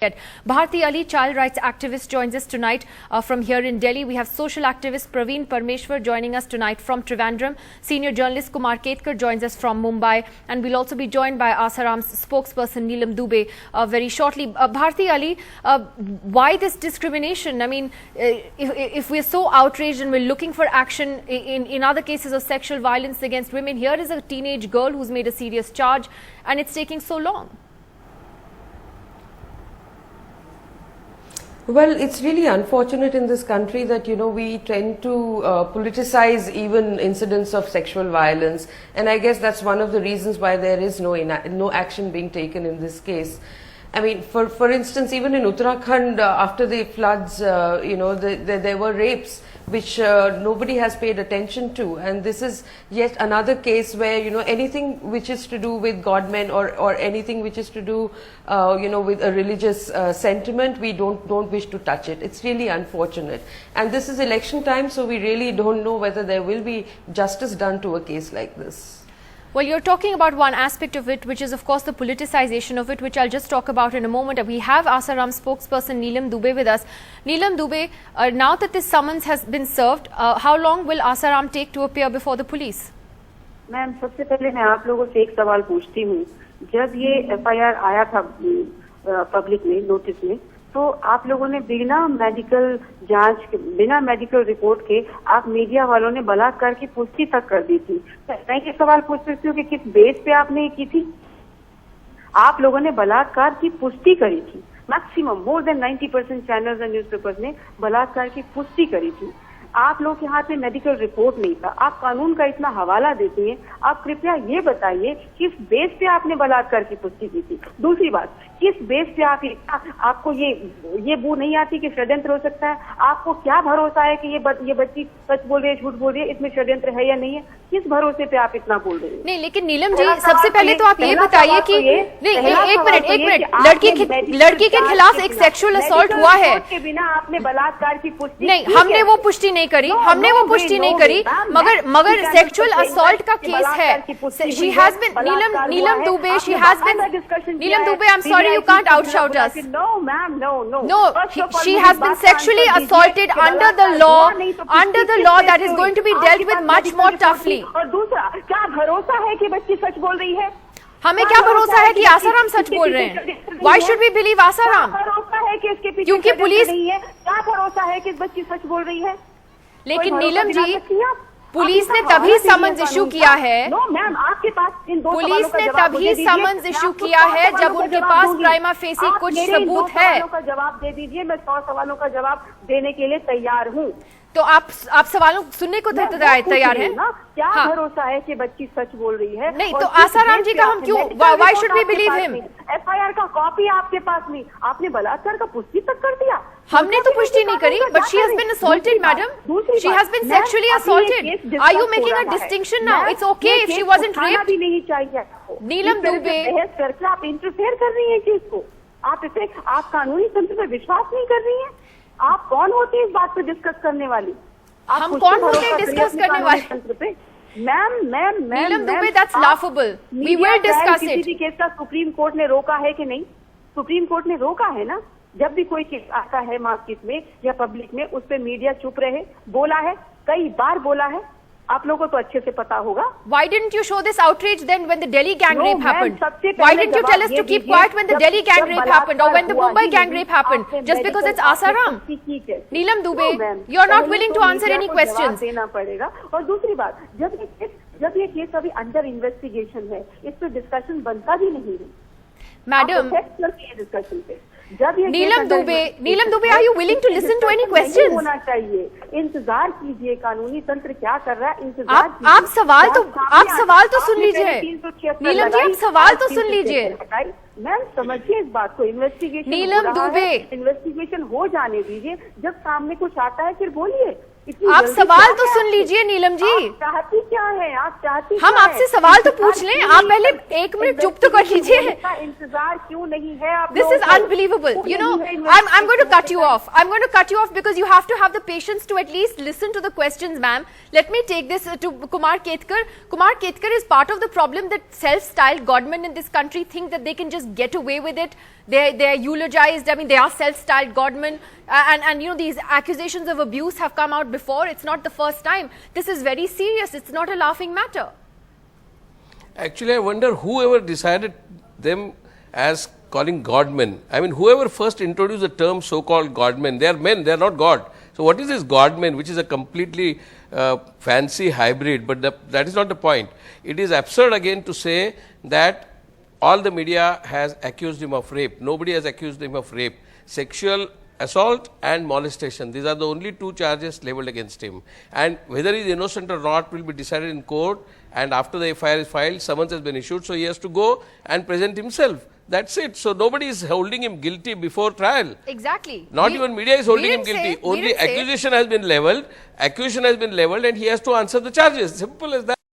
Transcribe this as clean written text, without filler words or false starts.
Bharti Ali, child rights activist, joins us tonight from here in Delhi. We have social activist Praveen Parmeshwar joining us tonight from Trivandrum. Senior journalist Kumar Ketkar joins us from Mumbai. And we'll also be joined by Asaram's spokesperson Neelam Dubey very shortly. Bharti Ali, why this discrimination? I mean, if we're so outraged and we're looking for action in other cases of sexual violence against women, here is a teenage girl who's made a serious charge and it's taking so long. Well, it's really unfortunate in this country that, we tend to politicize even incidents of sexual violence. And I guess that's one of the reasons why there is no action being taken in this case. I mean, for instance, even in Uttarakhand, after the floods, there were rapes which nobody has paid attention to. And this is yet another case where, anything which is to do with godmen or anything which is to do, with a religious sentiment, we don't wish to touch it. It's really unfortunate. And this is election time, so we really don't know whether there will be justice done to a case like this. Well, you're talking about one aspect of it, which is, of course, the politicization of it, which I'll just talk about in a moment. We have Asaram spokesperson Neelam Dubey with us. Neelam Dubey, now that this summons has been served, how long will Asaram take to appear before the police? Ma'am, सबसे पहले मैं आप लोगों से एक सवाल पूछती हूँ। जब ये एफआईआर आया था पब्लिक में, नोटिस में, तो आप लोगों ने बिना मेडिकल जांच, बिना मेडिकल रिपोर्ट के आप मीडिया वालों ने बलात्कार की पुष्टि तक कर दी थी। मैं ये सवाल पूछ सकती हूँ कि किस बेस पे आपने ये की थी? आप लोगों ने बलात्कार की पुष्टि करी थी। Maximum more than 90% channels and newspapers ने बलात्कार की पुष्टि करी थी। आप लोगों के हाथ में मेडिकल रिपोर्ट नहीं था। आप कानून का इतना हवाला देती हैं। आप कृपया ये बताइए किस बेस पे आपने बलात्कार की पुष्टि की थी। दूसरी बात, किस बेस पे आपको ये बू नहीं आती कि षड्यंत्र हो सकता है? आपको क्या भरोसा है कि ये बच्ची सच बोल रही है, झूठ बोल रही है, इसमें षड्यंत्र है या नहीं है? किस भरोसे पे आप इतना बोल रहे हैं? नहीं, लेकिन नीलम जी, सबसे पहले तो आप ये बताइए कि नहीं, एक मिनट, लड़की के खिलाफ एक सेक्सुअल असॉल्ट हुआ है के बिना आपने बलात्कार की पुष्टि नहीं, हमने वो पुष्टि नहीं करी, मगर सेक्सुअल असॉल्ट का केस है। She has been Neelam Dubey, she has been Neelam Dubey, I am sorry, you can't outshout us. No, ma'am, no. No, she has been sexually assaulted under the law that is going to be dealt with much more toughly. और दूसरा, क्या भरोसा है कि बच्ची सच बोल रही है? हमें क्या भरोसा है कि आसाराम सच बोल रहे हैं? Why should we believe Asaram? भरोसा है कि इसके पीछे क्योंकि पुलिस नहीं है। क्या भरोसा है कि बच्ची सच बोल रही है? लेकिन नीलम जी, पुलिस ने तभी समन्स इशू किया है। नो मैम, आपके पास इन दो पुलिस ने तभी समन्स इशू किया है जब उनके पास प्राइमा फेसी कुछ सबूत है। का जवाब दे दीजिए, मैं 100 सवालों का जवाब देने के लिए तैयार हूँ। तो आप सवालों सुनने को तैयार हैं? क्या भरोसा है कि बच्ची सच बोल रही है? नहीं, तो आसाराम जी का हम क्यों, why should we believe him? FIR का कॉपी आपके पास नहीं, आपने बलात्कार का पुष्टि तक कर दिया। हमने तो पुष्टि नहीं करी, but she has been assaulted madam, she has been sexually assaulted. Are you making a distinction now? It's okay if she wasn't raped. भी नहीं चाहिए नीलम दुबे, बहस करके आप इंटरफेयर कर रही हैं चीज को। आप कानूनी तंत्र पर विश्वास नहीं कर रही हैं। आप कौन होती है इस बात पे डिस्कस करने वाली? हम कौन होते हैं डिस्कस करने वाले? Ma'am Neelam Dubey, that's laughable. We will discuss it. किसी केस का सुप्रीम कोर्ट ने रोका है कि नहीं? सुप्रीम कोर्ट ने रोका है ना। जब भी कोई केस आता है मार्केट में या पब्लिक में, उस पे मीडिया चुप रहे, बोला है, कई बार बोला है। आप लोगों को तो अच्छे से पता होगा। Why didn't you show this outrage then when the Delhi gang rape happened? Why didn't you tell us to keep quiet when the Delhi gang rape happened or when the Mumbai gang rape happened? Just because it's Asaram? Neelam Dubey, you are not willing to answer any questions. देना पड़ेगा। और दूसरी बात, जब ये case अभी under investigation है, इस पे डिस्कशन बनता भी नहीं है। मैडम, डिस्कशन पे नीलम Dubey, are you willing to listen to any questions? होना चाहिए। इंतजार कीजिए, कानूनी तंत्र क्या कर रहा है, इंतजार। आप सवाल तो सुन लीजिए नीलम जी, आप सवाल तो सुन लीजिए। मैम समझिए इस बात को, इन्वेस्टिगेशन नीलम दुबे, इन्वेस्टिगेशन हो जाने दीजिए। जब सामने कुछ आता है फिर बोलिए। इतनी आप जल्दी सवाल क्या तो है सुन आपकी? लीजिए नीलम जी। आप चाहती क्या है? आप चाहती हम क्या आपसे है? सवाल तो पूछ इंतजार लें, क्यों आप नहीं पहले है? 1 मिनट चुप तो कर लीजिए। इसका इंतजार क्यों नहीं है आप This लोगों is को? unbelievable. क्यों You know, नहीं है I'm going to cut you off. I'm going to cut you off because you have to have the patience to at least listen to the questions, ma'am. Let me take this to Kumar Ketkar. Kumar Ketkar is part of the problem that self-styled godmen in this country think that they can just get away with it. They're eulogized. I mean, they are self-styled godmen. And you know, these accusations of abuse have come out before. It's not the first time. This is very serious. It's not a laughing matter. Actually, I wonder whoever decided them as calling godmen. I mean, whoever first introduced the term so-called godmen, they are men, they are not God. So, what is this godmen, which is a completely fancy hybrid, but that is not the point. It is absurd again to say that all the media has accused him of rape. Nobody has accused him of rape. Sexual assault and molestation, these are the only two charges leveled against him, and whether he is innocent or not will be decided in court, and after the FIR is filed, summons has been issued, so he has to go and present himself. That's it. So nobody is holding him guilty before trial. Exactly. Not even media is holding him didn't say guilty. it. We Only didn't say it. accusation has been leveled, and he has to answer the charges. Simple as that.